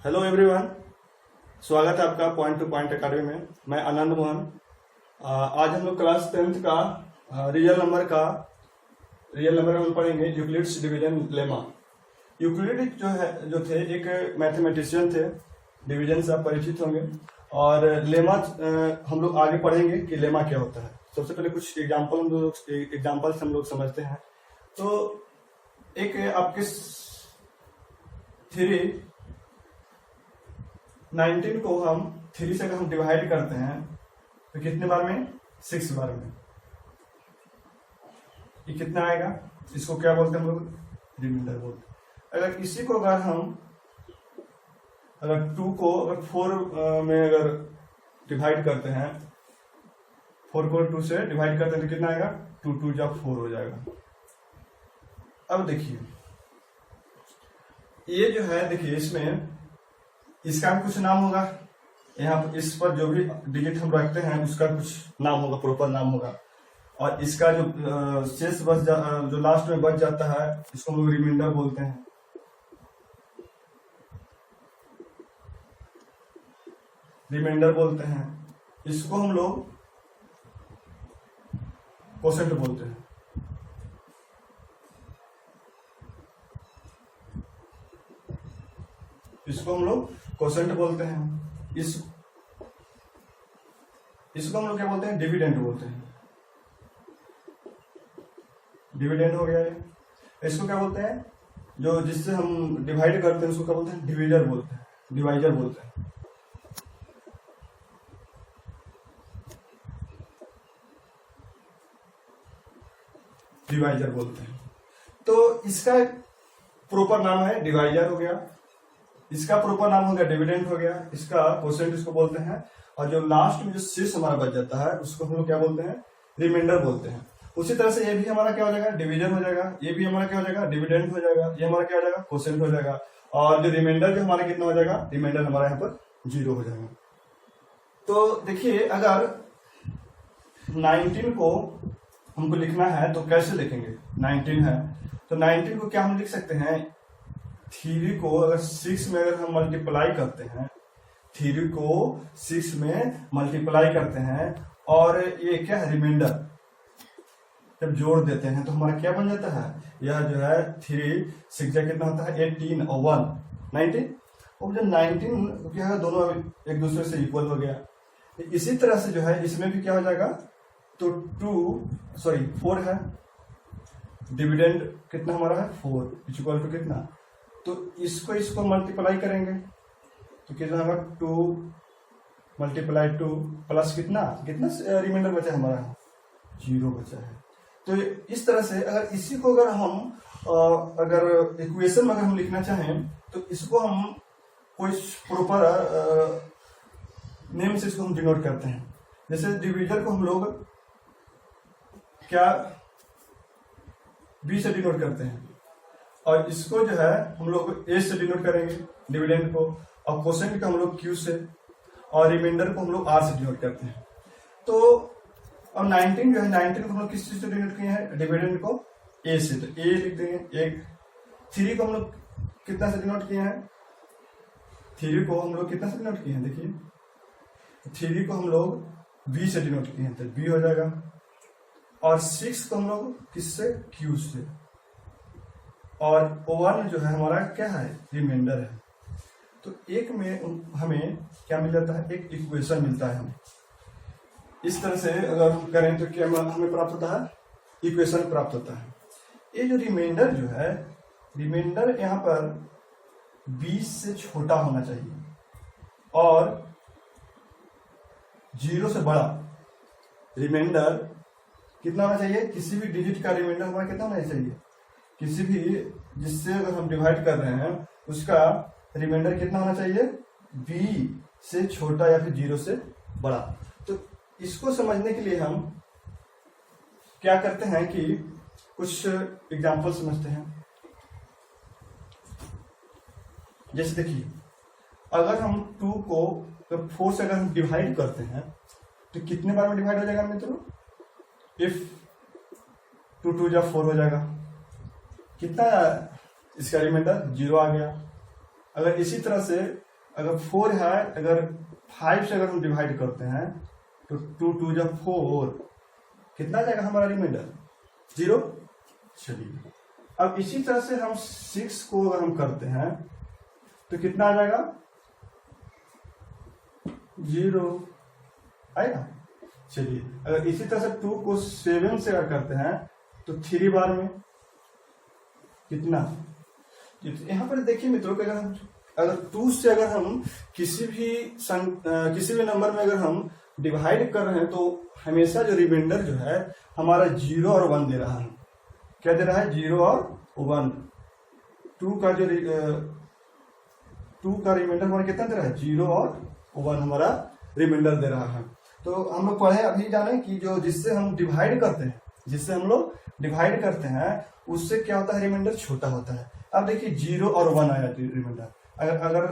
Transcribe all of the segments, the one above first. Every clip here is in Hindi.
हेलो एवरीवन, स्वागत है आपका पॉइंट टू पॉइंट अकेडमी में। मैं आनंद मोहन। आज हम लोग क्लास 10th का रियल नंबर हम पढ़ेंगे यूक्लिड्स डिवीजन लेमा। यूक्लिड जो थे एक मैथमेटिशियन थे, डिवीजन से आप परिचित होंगे। और लेमा हम लोग आगे पढ़ेंगे कि लेमा क्या होता है। सबसे पहले कुछ एग्जाम्पल हम लोग समझते हैं। तो एक आपके 19 को हम 3 से अगर हम डिवाइड करते हैं तो कितने बार में? 6 बार में। ये कितना आएगा? इसको क्या बोलते हैं हम लोग? रिमाइंडर बोलते हैं। अगर इसी को अगर 2 को अगर 4 में अगर डिवाइड करते हैं, 4 को 2 से डिवाइड करते हैं तो कितना आएगा? 2 2 जा 4 हो जाएगा। अब देखिए ये जो है, देखिए इसमें इसका भी कुछ नाम होगा। यहाँ पर इस पर जो भी डिजिट हम रखते हैं उसका कुछ नाम होगा, प्रॉपर नाम होगा। और इसका जो शेष जो लास्ट में बच जाता है इसको हम लोग रिमाइंडर बोलते हैं। रिमाइंडर बोलते हैं। इसको हम लोग कोसेंट बोलते हैं। इसको हम लोग कोसेंट बोलते हैं। इसको हम लोग क्या बोलते हैं? डिविडेंड बोलते हैं। डिविडेंड हो गया ये। इसको क्या बोलते हैं? जो जिससे हम डिवाइड करते हैं उसको क्या बोलते हैं? डिविजर बोलते हैं, डिवाइजर बोलते हैं। डिवाइजर बोलते हैं। तो इसका प्रॉपर नाम है डिवाइजर हो गया, इसका प्रॉपर नाम हो गया डिविडेंड हो गया, इसका कोसेंट इसको बोलते हैं। और जो लास्ट में जो शेष हमारा बच जाता है उसको हम लोग क्या बोलते हैं? रिमाइंडर बोलते हैं। उसी तरह से ये भी हमारा क्या हो जाएगा? डिवीजन हो जाएगा। ये भी हमारा क्या हो जाएगा? डिविडेंड हो जाएगा। ये हमारा क्या हो जाएगा? कोसेंट हो जाएगा। और जो रिमाइंडर जो हमारा कितना हो जाएगा? रिमाइंडर हमारा यहाँ पर 0 हो जाएगा। तो देखिए अगर 19 को हमको लिखना है तो कैसे लिखेंगे? 19 है तो 19 को क्या हम लिख सकते हैं? 3 को अगर 6 में अगर हम मल्टीप्लाई करते हैं, 3 को 6 में मल्टीप्लाई करते हैं और ये क्या है? रिमाइंडर जब जोड़ देते हैं तो हमारा क्या बन जाता है? यह जो है 3 6 कितना होता है? 18 और 1 19। और जब 19 क्या है, दोनों एक दूसरे से इक्वल हो गया। इसी तरह से जो है इसमें भी क्या हो जाएगा? तो 4 है। डिविडेंड कितना हमारा है? 4 इक्वल टू कितना? तो इसको मल्टीप्लाई करेंगे तो कितना होगा? 2 मल्टीप्लाई 2 प्लस कितना रिमाइंडर बचा हमारा? 0 बचा है। तो इस तरह से अगर इसी को अगर हम अगर इक्वेशन में अगर हम लिखना चाहें तो इसको हम कोई प्रॉपर नेम से इसको हम डिनोट करते हैं। जैसे डिविजन को हम लोग क्या बी से डिनोट करते हैं, और इसको जो है हम लोग ए से डिनोट करेंगे डिविडेंड को, और कोसेंट को हम लोग क्यू से, और रिमाइंडर को हम लोग आर से डिनोट करते हैं। तो अब 19 जो है, 19 को हम लोग किस चीज से डिनोट किए हैं? डिविडेंड को ए से, तो ए लिख देंगे एक। 3 को हम लोग कितना से डिनोट किए हैं? 3 को हम लोग कितना से डिनोट किए हैं? देखिए 3 को हम लोग बी से डिनोट किए हैं तो बी हो जाएगा। और 6 को हम लोग किससे? क्यू से। और 1 जो है हमारा क्या है? रिमाइंडर है। तो एक में हमें क्या मिल जाता है? एक इक्वेशन मिलता है हमें। इस तरह से अगर हम करें तो क्या हमें प्राप्त होता है? इक्वेशन प्राप्त होता है। ये जो रिमाइंडर जो है, रिमाइंडर यहाँ पर 20 से छोटा होना चाहिए और 0 से बड़ा। रिमाइंडर कितना होना चाहिए? किसी भी डिजिट का रिमाइंडर हमारा कितना होना चाहिए? किसी भी जिससे अगर हम डिवाइड कर रहे हैं उसका रिमाइंडर कितना होना चाहिए? 20 से छोटा या फिर 0 से बड़ा। तो इसको समझने के लिए हम क्या करते हैं कि कुछ एग्जाम्पल समझते हैं। जैसे देखिए अगर हम 2 को 4 से अगर हम डिवाइड करते हैं तो कितने बार में डिवाइड हो जाएगा मित्रों? इफ 2 2 जा 4 हो जाएगा। कितना इसका रिमाइंडर 0 आ गया। अगर इसी तरह से अगर 4 है, अगर 5 से अगर हम डिवाइड करते हैं तो 2 2 जब 4 कितना जाएगा हमारा रिमाइंडर 0। चलिए अब इसी तरह से हम 6 को अगर हम करते हैं तो कितना आ जाएगा 0 आएगा। चलिए अगर इसी तरह से 2 को 7 से अगर करते हैं तो 3 बार में कितना, यहाँ पर देखिए मित्रों कि अगर 2 से अगर हम किसी भी नंबर में अगर हम डिवाइड कर रहे हैं तो हमेशा जो रिमाइंडर जो है हमारा 0 और 1 दे रहा है। क्या दे रहा है 0 और 1। 2 का रिमाइंडर हमारा कितना दे रहा है 0 और 1 हमारा रिमाइंडर दे रहा है। तो हम लोग पढ़े अभी जाने कि जो जिससे हम लोग डिवाइड करते हैं उससे क्या होता है रिमाइंडर छोटा होता है। अब देखिए 0 और 1 आया रिमाइंडर, अगर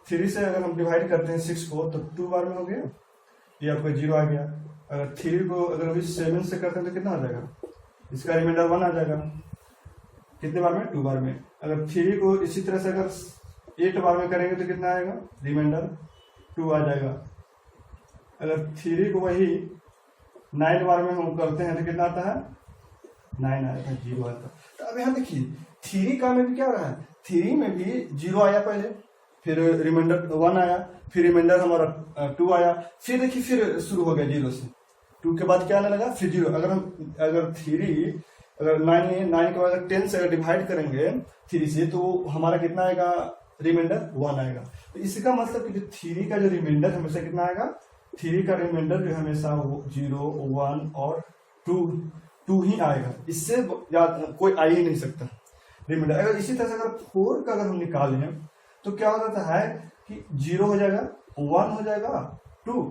3 से अगर हम डिवाइड करते हैं 6 को तो 2 बार में हो गया, ये आपका 0 आ गया। अगर 3 को अगर अभी 7 से करते हैं तो कितना आ जाएगा, इसका रिमाइंडर 1 आ जाएगा। कितने बार में 2 बार में। अगर 3 को इसी तरह से अगर 8 बार में करेंगे तो कितना आएगा रिमाइंडर 2 आ जाएगा। अगर 3 को वही 9 बार में हम करते हैं तो कितना आता है 9 आया था 0 आता। तो अब यहाँ देखिए 3 का में भी क्या हो रहा है, 3 में भी 0 आया पहले, फिर रिमाइंडर 1 आया, फिर रिमाइंडर हमारा 2 आया, फिर देखिए फिर शुरू हो गया 0 से। 2 के बाद क्या आने लगा फिर 0। अगर 3 अगर 9 को अगर 10 से अगर डिवाइड करेंगे 3 से तो हमारा कितना आएगा रिमाइंडर 1 आएगा। तो इसका मतलब कि 3 का जो रिमाइंडर हमेशा कितना आएगा, 3 का रिमाइंडर जो हमेशा 0 1 और 2 ही आएगा, इससे कोई आ ही नहीं सकता रिमाइंडर। अगर इसी तरह से अगर 4 का अगर हम निकालें तो क्या हो जाता है कि 0 हो जाएगा 1 हो जाएगा 2।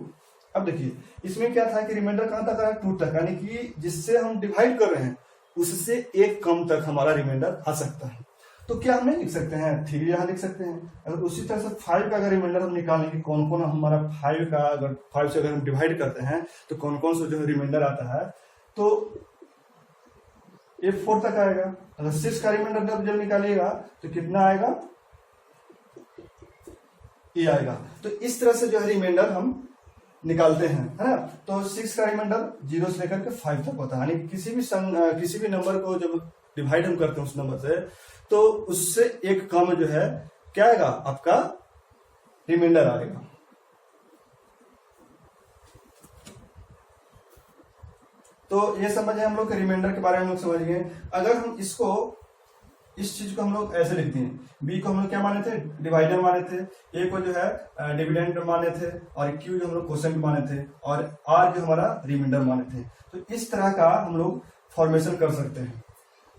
अब देखिए इसमें क्या था कि रिमाइंडर कहां तक आया 2 तक, यानी कि जिससे हम डिवाइड कर रहे हैं उससे एक कम तक हमारा रिमाइंडर आ सकता है। तो क्या हम नहीं लिख सकते हैं 3 यहां लिख सकते हैं। अगर उसी तरह से 5 का अगर रिमाइंडर हम निकालें कि कौन कौन हमारा 5 का अगर 5 से अगर हम डिवाइड करते हैं तो कौन कौन सा जो है रिमाइंडर आता है, तो ये 4 तक आएगा। अगर 6 का रिमाइंडर जब निकालिएगा तो कितना आएगा ये आएगा। तो इस तरह से जो है रिमाइंडर हम निकालते हैं, है ना। तो 6 का रिमाइंडर 0 से लेकर के 5 तक होता है, यानी किसी भी नंबर को जब डिवाइड हम करते हैं उस नंबर से तो उससे एक कम जो है क्या आएगा आपका रिमाइंडर आएगा। तो ये समझे हम लोग रिमाइंडर के बारे में हम लोग समझ गए। अगर हम इस चीज को हम लोग ऐसे लिखते हैं, बी को हम लोग क्या माने थे डिवाइडर माने थे, ए को जो है डिविडेंड माने थे, और क्यू जो हम लोग क्वोशेंट माने थे, और आर जो हमारा रिमाइंडर माने थे। तो इस तरह का हम लोग फॉर्मेशन कर सकते हैं।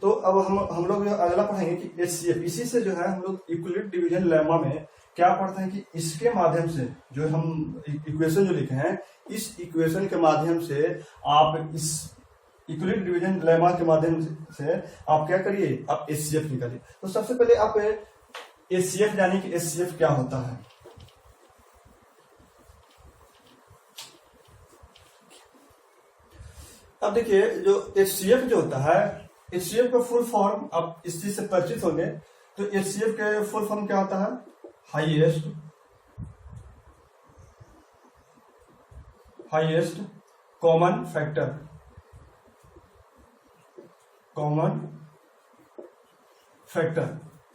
तो अब हम लोग अगला पढ़ेंगे कि एचसीएफ। इसी से जो है हम लोग इक्विलिब्रियम डिवीजन लेमा में क्या पढ़ते हैं कि इसके माध्यम से जो हम इक्वेशन जो लिखे हैं इस इक्वेशन के माध्यम से आप इस इक्विलिब्रियम डिवीजन लेमा के माध्यम से आप क्या करिए आप एचसीएफ निकालिए। तो सबसे पहले आप एचसीएफ जानिए कि एचसीएफ क्या होता है। अब देखिए जो एचसीएफ जो होता है, एचसीएफ का फुल फॉर्म आप इस चीज से परिचित होंगे। तो एचसीएफ का फुल फॉर्म क्या होता है, highest common factor,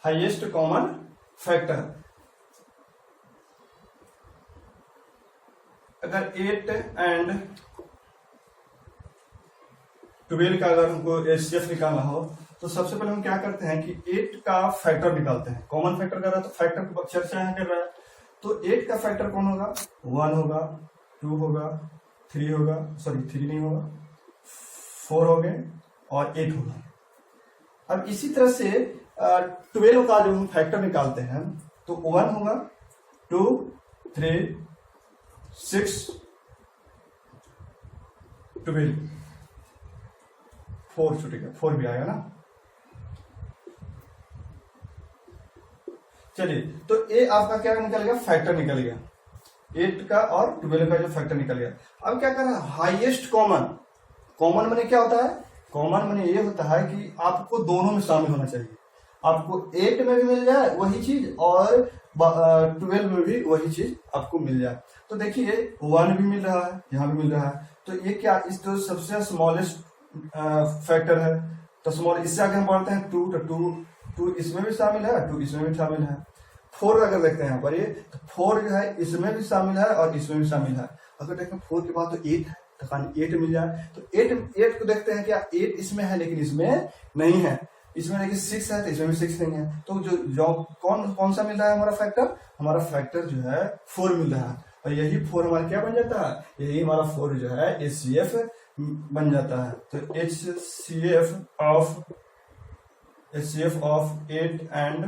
highest common factor. अगर 8 एंड 12 का अगर हमको एचसीएफ निकालना हो तो सबसे पहले हम क्या करते हैं कि 8 का फैक्टर निकालते हैं। कॉमन फैक्टर कर रहा है तो फैक्टर की चर्चा यहाँ कर रहा है। तो 8 का फैक्टर कौन होगा, 1 होगा, 2 होगा, 3 होगा, सॉरी 3 नहीं होगा, 4 हो गए और 8 होगा। अब इसी तरह से 12 का जो हम फैक्टर निकालते हैं तो 1 होगा, 2, 3, 6, 12, 4 छूटेगा, 4 भी आएगा ना। चलिए तो ये आपका क्या निकल गया, फैक्टर निकल गया 8 का और 12 का जो फैक्टर निकल गया। अब क्या करना है, हाईएस्ट कॉमन माने क्या होता है, कॉमन माने ये होता है कि आपको दोनों में शामिल होना चाहिए। आपको 8 में भी मिल जाए वही चीज और 12 में भी वही चीज आपको मिल जाए। तो देखिए 1 भी मिल रहा है, यहाँ भी मिल रहा है, तो ये क्या, इस तो सबसे स्मॉलेस्ट फैक्टर है। तो स्मॉल, इससे आगे हम बढ़ते हैं 2, तो 2 इसमें भी शामिल है, 2 इसमें भी शामिल है। 4 अगर देखते हैं यहाँ पर, ये तो 4 जो है इसमें भी शामिल है और इसमें भी शामिल है। अगर देखें 4 के बाद तो 8 है, तो 8 मिल जाए। तो 8 को देखते हैं क्या, 8 इसमें है लेकिन इसमें नहीं है, इसमें देखिए 6 है तो इसमें भी 6 नहीं है। तो जो कौन सा मिल रहा है हमारा फैक्टर, हमारा फैक्टर जो है 4 मिल रहा है, और यही 4 हमारा क्या बन जाता है, यही हमारा 4 जो है HCF बन जाता है। तो HCF ऑफ 8 एंड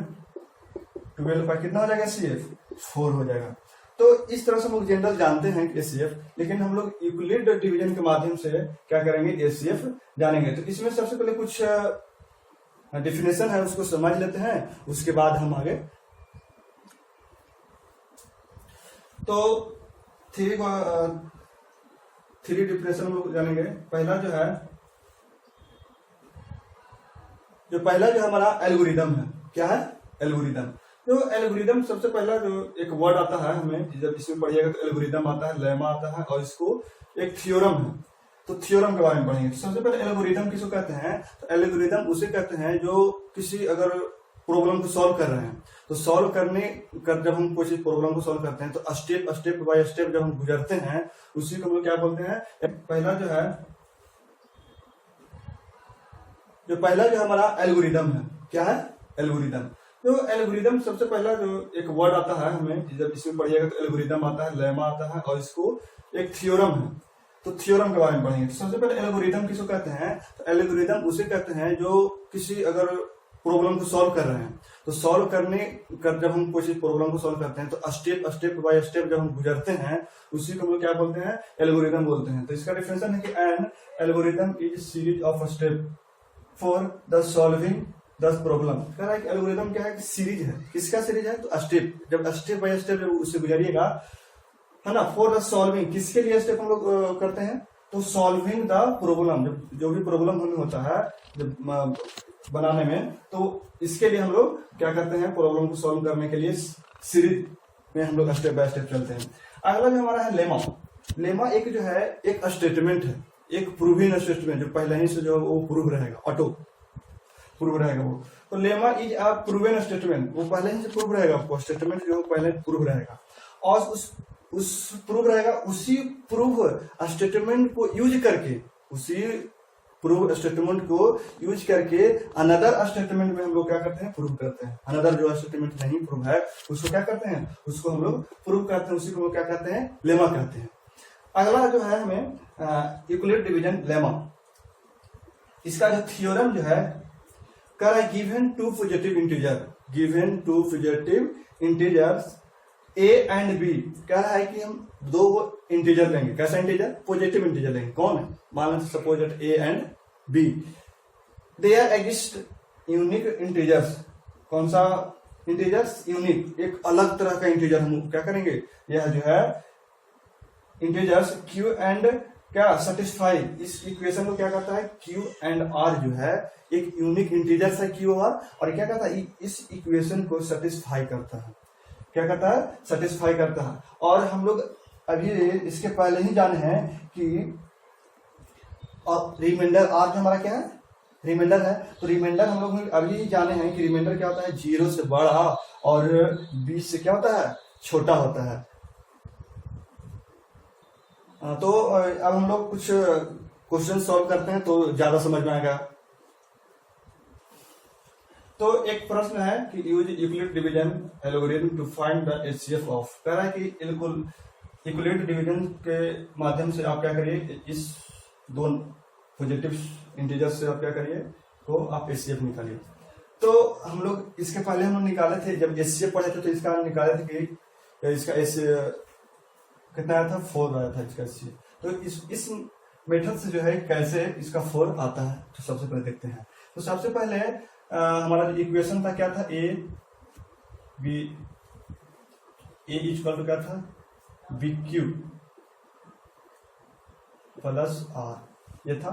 12 का कितना हो जाएगा, HCF 4 हो जाएगा। तो इस तरह से हम लोग जनरल जानते हैं HCF, लेकिन हम लोग यूक्लिड डिवीजन के माध्यम से क्या करेंगे, HCF जानेंगे। तो इसमें सबसे पहले कुछ डेफिनेशन है, उसको समझ लेते हैं, उसके बाद हम आगे। तो थ्री डेफिनेशन हम लोग जानेंगे। पहला जो हमारा एल्गोरिदम है, क्या है, एल्गोरिदम। तो एल्गोरिदम सबसे पहला जो एक वर्ड आता है हमें, जब इसमें पढ़िएगा तो एल्गोरिदम आता है, लेमा आता है, और इसको एक थ्योरम है। तो थ्योरम के बारे में पढ़ेंगे। सबसे पहले एल्गोरिदम किसको कहते हैं, तो एल्गोरिदम उसे कहते हैं जो किसी अगर प्रॉब्लम को सॉल्व कर रहे हैं, तो सॉल्व करने जब हम कोई प्रॉब्लम को सॉल्व करते हैं तो स्टेप बाय स्टेप जब हम गुजरते हैं, उसी को हम लोग क्या बोलते हैं। पहला जो हमारा एल्गोरिदम है, क्या है, एल्गोरिदम। तो एल्गोरिदम सबसे पहला जो एक वर्ड आता है हमें, जब इसमें पढ़िएगा तो एल्गोरिदम आता है, लेमा आता है, और इसको एक थ्योरम है। तो थ्योरम के बारे में पढ़ेंगे। सबसे पहले एल्गोरिदम किसको कहते हैं, तो एल्गोरिदम उसे कहते हैं जो किसी अगर प्रॉब्लम को सॉल्व कर रहे हैं, तो सॉल्व करने जब हम कोई प्रॉब्लम को सॉल्व करते हैं तो स्टेप बाय स्टेप जब हम गुजरते हैं, उसी को हम लोग क्या बोलते हैं, एल्गोरिदम बोलते हैं। तो इसका डेफिनेशन है कि N algorithm is series of step for the solving the problem. कह रहा है कि एल्गोरिदम क्या है कि सीरीज है, किसका सीरीज है, तो स्टेप, जब स्टेप बाय स्टेप जब उससे गुजरिएगा, है ना, फॉर द सॉल्विंग, किसके लिए स्टेप हम लोग करते हैं, तो सॉल्विंग द प्रॉब्लम, जो भी प्रॉब्लम हमें होता है जब बनाने में, तो इसके लिए हम लोग क्या करते हैं, प्रॉब्लम को सॉल्व करने के लिए सीरीज में हम लोग स्टेप बाय स्टेप चलते हैं। अगला जो हमारा है लेमा। लेमा एक जो है एक स्टेटमेंट है, एक प्रूविंग स्टेटमेंट, जो पहले ही से जो वो प्रूव रहेगा, ऑटो प्रूव रहेगा वो। तो lemma is a proven statement, वो पहले ही से प्रूव रहेगा, आपको स्टेटमेंट जो पहले प्रूव रहेगा, और उस प्रूव रहेगा, उसी प्रूव स्टेटमेंट को यूज करके, उसी प्रूव स्टेटमेंट को यूज करके अनदर स्टेटमेंट में हम लोग क्या करते हैं, प्रूव करते हैं। अनदर जो स्टेटमेंट नहीं प्रूव है उसको क्या करते हैं, उसको हम लोग प्रूव करते हैं, उसी को क्या कहते हैं, लेमा कहते हैं। अगला जो है हमें यूक्लिड डिवीजन लेमा, इसका जो थ्योरम जो है, कह रहा है given two positive integers A and B, कह रहा है कि हम दो इंटीजर लेंगे, कैसा इंटीजर, पॉजिटिव इंटीजर लेंगे। कौन है, मान लो suppose A and B, there exist unique integers. कौन सा इंटीजर्स, यूनिक, एक अलग तरह का इंटीजर हम क्या करेंगे, यह जो है इंटीजर्स क्यू एंड क्या सेटिस्फाई, इस इक्वेशन को क्या करता है, क्यू एंड आर जो है एक यूनिक इंटीजर्स है क्यू और क्या करता है, इस इक्वेशन को सेटिस्फाई करता है, क्या करता है, सेटिस्फाई करता है। और हम लोग अभी इसके पहले ही जाने हैं कि रिमाइंडर आर जो हमारा क्या है, रिमाइंडर है। तो रिमाइंडर हम लोग अभी ही जाने हैं कि रिमाइंडर क्या होता है, 0 से बड़ा और 20 से क्या होता है, छोटा होता है। तो अब हम लोग कुछ क्वेश्चन सॉल्व करते हैं तो ज्यादा समझ में आएगा। तो एक प्रश्न है कि use Euclid division algorithm to find the HCF of, कह रहा है कि यूक्लिड डिवीजन के माध्यम से आप क्या करिए, इस दो पॉजिटिव इंटीजर्स से आप क्या करिए, तो आप एचसीएफ निकालिए। तो हम लोग इसके पहले हम लोग निकाले थे, जब एचसीएफ पढ़े थे तो इसका निकाले थे कि इसका एस कितना आया था, 4 आया था इसका एचसीएफ। तो इस मेथड से जो है कैसे इसका 4 आता है, तो सबसे पहले देखते हैं। तो सबसे पहले हमारा जो इक्वेशन था क्या था, ए इक्वल टू क्या था, बी क्यू प्लस आर, ये था।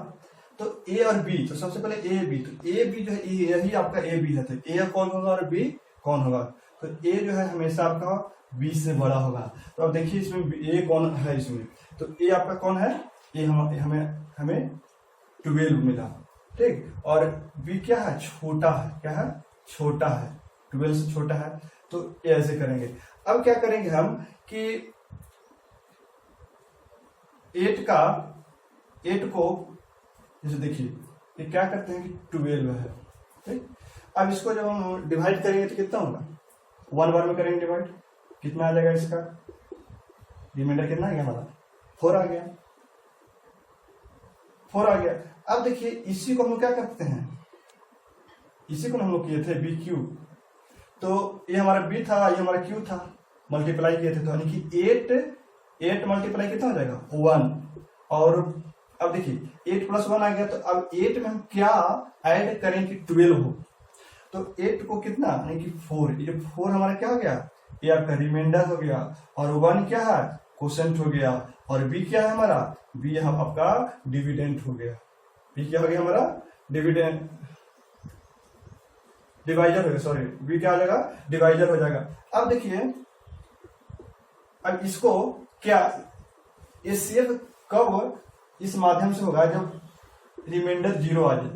तो ए और बी, तो सबसे पहले ए बी, तो ए बी जो है यही आपका ए बी है, तो ए कौन होगा और बी कौन होगा, तो ए जो है हमेशा आपका बी से बड़ा होगा। तो अब देखिए इसमें ए कौन है, इसमें तो ए आपका कौन है, ए हमें 12 मिला, ठीक, और बी क्या है, छोटा है, क्या है, छोटा है, 12 से छोटा है, तो ऐसे करेंगे। अब क्या करेंगे हम कि 8 को जैसे देखिए ये क्या करते हैं कि 12 है, ठीक। अब इसको जब हम डिवाइड करेंगे तो कितना होगा, 1 बार में करेंगे डिवाइड, कितना आ जाएगा इसका रिमाइंडर, कितना आ गया हमारा 4 आ गया, 4 आ गया। अब देखिए इसी को हम लोग क्या करते हैं, इसी को हम लोग किए थे बी क्यू, तो ये हमारा बी था, ये हमारा क्यू था, मल्टीप्लाई किए थे, तो यानी कि 8 मल्टीप्लाई कितना हो जाएगा 1, और अब देखिए 8 + 1 आ गया, तो अब 8 में हम क्या ऐड करें कि 12 हो, तो 8 को कितना यानी कि 4, ये 4 हमारा क्या हो गया, ये आपका रिमाइंडर हो गया, और 1 क्या है, क्वोशेंट हो गया, और बी क्या है हमारा, बी हम आपका डिविडेंड हो गया, बी क्या हो गया हमारा डिविडेंड, डिवाइजर हो गया, सॉरी बी क्या हो जाएगा, डिवाइजर हो जाएगा। अब देखिए अब इसको क्या, ये सिर्फ कब इस माध्यम से होगा जब रिमाइंडर 0 आ जाए,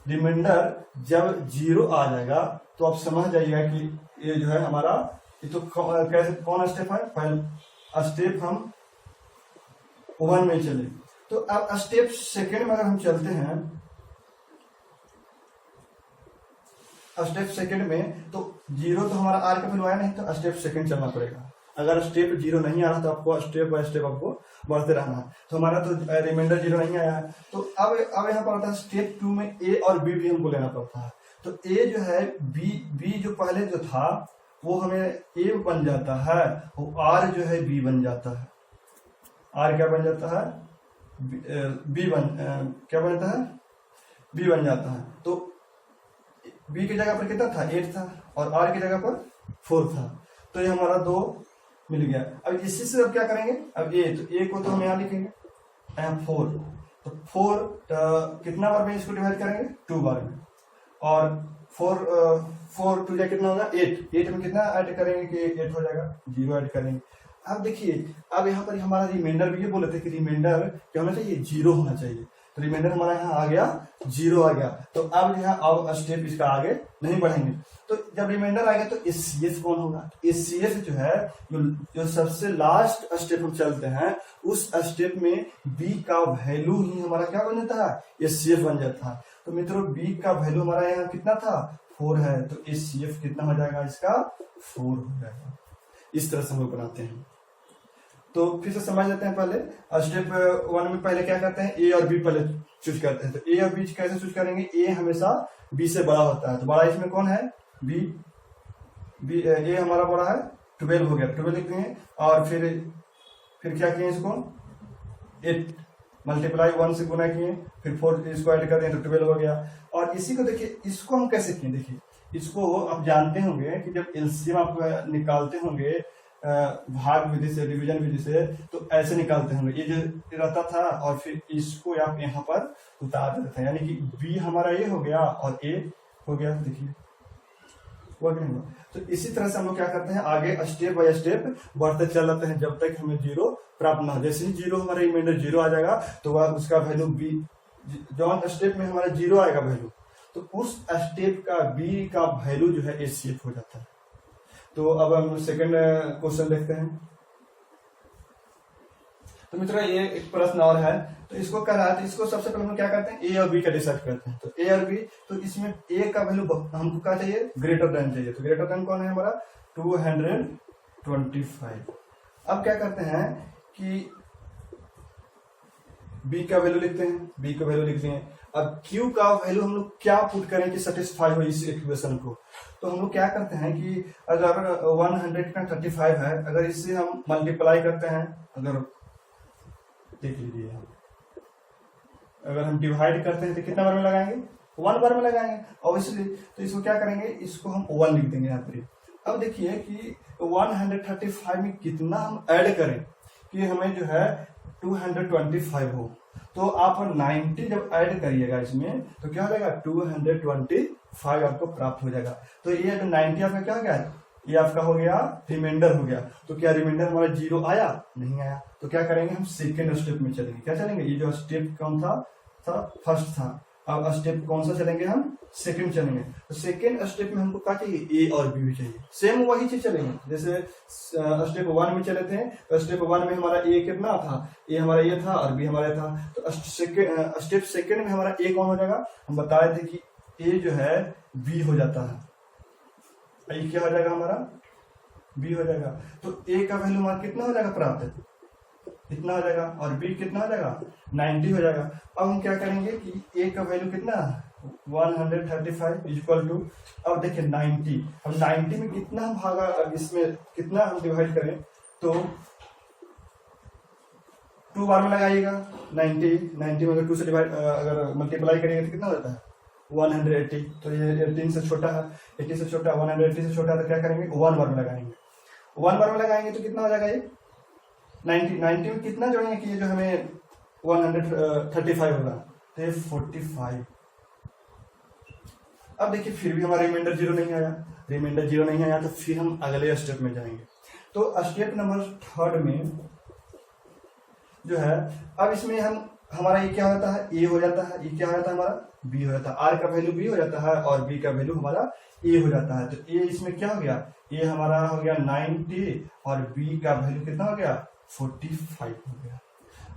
रिमाइंडर जब 0 आ जाएगा तो आप समझ जाइएगा कि ये जो है हमारा, ये तो कैसे कौन स्टेप है, पहले स्टेप हम 1 में चले, तो अब स्टेप सेकेंड में अगर हम चलते हैं, स्टेप सेकेंड में तो 0 तो हमारा आर का वैल्यू आया नहीं, तो स्टेप सेकेंड चलना पड़ेगा। अगर स्टेप 0 नहीं आ रहा तो आपको स्टेप बाय स्टेप आपको बढ़ते रहना है, तो हमारा तो रिमाइंडर 0 नहीं आया है, तो अब यहाँ पर आता है स्टेप 2 में ए और बी भी हमको लेना पड़ता है, तो ए जो है बी जो पहले जो था वो हमें ए बन जाता है, और आर जो है बी बन जाता है, आर क्या बन जाता है, क्या बन जाता है, बी बन जाता है। तो बी की जगह पर कितना था 8 था, और आर की जगह पर 4 था, तो ये हमारा 2 मिल गया। अब इसी से अब क्या करेंगे, अब ए, तो ए को तो हम यहाँ लिखेंगे यहाँ 4, तो 4 कितना बार में इसको डिवाइड करेंगे 2 बार में, और 4 2 जा कितना होगा 8 में कितना ऐड करेंगे कि 8 हो जाएगा, 0 ऐड करेंगे। अब देखिए अब यहाँ पर हमारा रिमाइंडर भी ये बोले थे कि रिमाइंडर क्या होना चाहिए, 0 होना चाहिए, तो रिमाइंडर हमारा यहाँ आ गया 0 आ गया, तो अब यहाँ अब स्टेप इसका आगे नहीं बढ़ेंगे, तो जब रिमाइंडर आ गया तो एचसीएफ कौन होगा, एचसीएफ जो है जो सबसे लास्ट स्टेप हम चलते हैं, उस स्टेप में बी का वैल्यू ही हमारा क्या बन जाता है, एचसीएफ बन जाता है। तो मित्रों बी का वैल्यू हमारा यहाँ कितना था 4 है, तो एचसीएफ कितना हो जाएगा इसका 4 हो जाएगा। इस तरह से हम लोग बनाते हैं। तो फिर से समझ लेते हैं, पहले स्टेप 1 में पहले क्या करते हैं, ए और बी पहले चूज करते हैं, तो ए और बी कैसे चूज करेंगे, ए हमेशा बी से बड़ा होता है, तो बड़ा इसमें कौन है बी, ए हमारा बड़ा है 12 हो गया, 12 लिखते हैं, और फिर क्या किए इसको 8 मल्टीप्लाई 1 से गुना किए, फिर 4 इसको ऐड कर दिए तो 12 हो गया। और इसी को देखिए, इसको हम कैसे किए, देखिए इसको आप जानते होंगे कि जब एलसीएम आप निकालते होंगे भाग विधि से, डिवीजन विधि से, तो ऐसे निकालते होंगे, ये जो रहता था और फिर इसको आप यहाँ पर उतार देते थे, यानी कि बी हमारा ये हो गया और ए हो गया, देखिए वो नहीं हुआ। तो इसी तरह से हम लोग क्या करते हैं, आगे स्टेप बाय स्टेप बढ़ते चल जाते हैं जब तक हमें 0 प्राप्त ना हो। जैसे ही 0 हमारा रिमाइंडर 0 आ जाएगा तो वह उसका वैल्यू बी, जो स्टेप में हमारा 0 आएगा वैल्यू, तो उस स्टेप का बी का वैल्यू जो है एचसीएफ हो जाता है। तो अब हम सेकंड क्वेश्चन देखते हैं। तो मित्रों ये एक प्रश्न और है, तो इसको कर रहा है, तो इसको सबसे पहले हम क्या करते हैं, ए और बी का डिसाइड करते हैं। तो ए और बी, तो इसमें ए का वैल्यू हमको क्या चाहिए, ग्रेटर देन चाहिए, तो ग्रेटर देन कौन है हमारा 225। अब क्या करते हैं कि बी का वैल्यू लिखते हैं, बी का वैल्यू लिखते हैं। अब क्यू का वैल्यू हम लोग क्या पुट करें कि सेटिस्फाई हो इस इक्वेशन को, तो हम लोग क्या करते हैं कि अगर 135 है, अगर इससे हम मल्टीप्लाई करते हैं, अगर देख लीजिए अगर हम डिवाइड करते हैं तो कितना बार में लगाएंगे, 1 बार में लगाएंगे, और इसलिए तो इसको क्या करेंगे, इसको हम 1 लिख देंगे यहाँ पर। अब देखिए कि 135 में कितना हम ऐड करें कि हमें जो है 225 हो, तो आप 90 जब ऐड करिएगा इसमें तो क्या हो जाएगा 225 आपको प्राप्त हो जाएगा। तो ये 90 आपका क्या हो गया, ये आपका हो गया रिमाइंडर हो गया। तो क्या रिमाइंडर हमारा 0 आया? नहीं आया। तो क्या करेंगे हम सेकेंड स्टेप में चलेंगे। क्या चलेंगे? ये जो स्टेप कौन था फर्स्ट था, अब स्टेप कौन सा चलेंगे हम? सेकंड चलेंगे। तो सेकंड स्टेप में हमको क्या चाहिए? ए और बी भी चाहिए। सेम वही चीज चलेंगे जैसे स्टेप 1 में चले थे। तो स्टेप 1 में हमारा ए कितना था? ए हमारा ये था और बी हमारा था। तो स्टेप सेकंड में हमारा ए कौन हो जाएगा? हम बता रहे थे कि ए जो है बी हो जाता है। ए क्या हो जाएगा? हमारा बी हो जाएगा। तो ए का वैल्यू हमारा कितना हो जाएगा प्राप्त? इतना हो जाएगा। और बी कितना हो जाएगा? 90 हो जाएगा। अब हम क्या करेंगे कि ए का वैल्यू कितना? 135 इक्वल टू, अब देखिए 90। अब 90 में कितना हम भागा, इसमें कितना हम डिवाइड करें तो 2 बार में लगाइएगा। 90 में अगर 2 से डिवाइड अगर मल्टीप्लाई करेंगे तो कितना हो जाता है? 180। तो ये 18 से छोटा है, 80 से छोटा, 180 से छोटा है। तो क्या करेंगे? 1 बार में लगाएंगे। 1 बार में लगाएंगे तो कितना हो जाएगा? ये 90 में कितना जोड़ेंगे कि ये जो हमें 135 होगा? तो ये 45। अब देखिए फिर भी हमारा रिमाइंडर 0 नहीं आया। रिमाइंडर 0 नहीं आया तो फिर हम अगले स्टेप में जाएंगे। तो स्टेप नंबर 3 में जो है, अब इसमें हमारा ये क्या होता है? ए हो जाता है। ये क्या हो जाता है? हमारा बी हो जाता है। आर का वैल्यू बी हो जाता है और बी का वैल्यू हमारा ए हो जाता है। तो ए इसमें क्या हो गया? ए हमारा हो गया 90 और बी का वैल्यू कितना हो गया? 45 हो गया।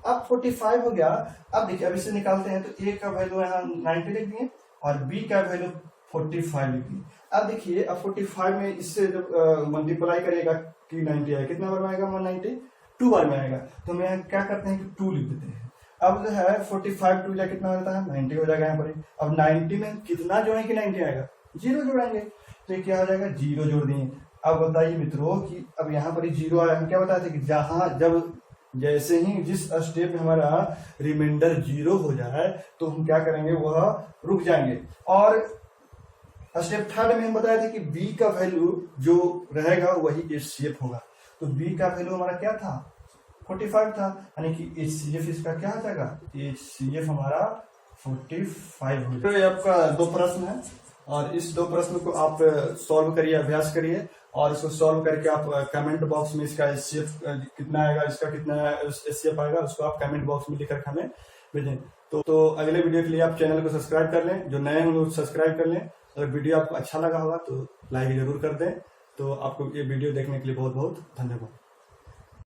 अब 45 हो गया। अब देखिए अब इसे निकालते हैं तो ए का वैल्यू यहाँ 90 लिख दिए और बी का वैल्यू 45 लिख दिए। अब देखिए अब 45 में इससे जब मल्टीप्लाई करेगा कि 90 आएगा, कितना बार में आएगा? 190 2 बार में आएगा। तो हम यहाँ क्या करते हैं कि 2 लिख देते हैं। अब जो है 45 2 कितना हो जाता है? 90 हो जाएगा यहाँ पर। अब 90 में कितना जोड़ेंगे कि 90 आएगा? 0 जोड़ेंगे। तो ये क्या हो जाएगा? 0 जोड़ दिए। अब बताइए मित्रों कि अब यहाँ पर 0 आया। हम क्या बताए थे कि जब जैसे ही जिस स्टेप में हमारा रिमाइंडर 0 हो जाए तो हम क्या करेंगे? वह रुक जाएंगे। और स्टेप 3 में हम बताए थे कि बी का वैल्यू जो रहेगा वही एचसीएफ होगा। तो बी का वैल्यू हमारा क्या था? 45 था, यानी कि एचसीएफ इसका क्या हो जाएगा? एचसीएफ हमारा 45 हो जाएगा। तो ये आपका 2 प्रश्न है और इस 2 प्रश्न को आप सॉल्व करिए, अभ्यास करिए और इसको सॉल्व करके आप कमेंट बॉक्स में इसका एचसीएफ कितना आएगा, इसका कितना एचसीएफ आएगा, उसको आप कमेंट बॉक्स में लिखकर हमें भेजें। तो अगले वीडियो के लिए आप चैनल को सब्सक्राइब कर लें। जो नए होंगे वो सब्सक्राइब कर लें। अगर वीडियो आपको अच्छा लगा होगा तो लाइक जरूर कर दें। तो आपको ये वीडियो देखने के लिए बहुत बहुत धन्यवाद।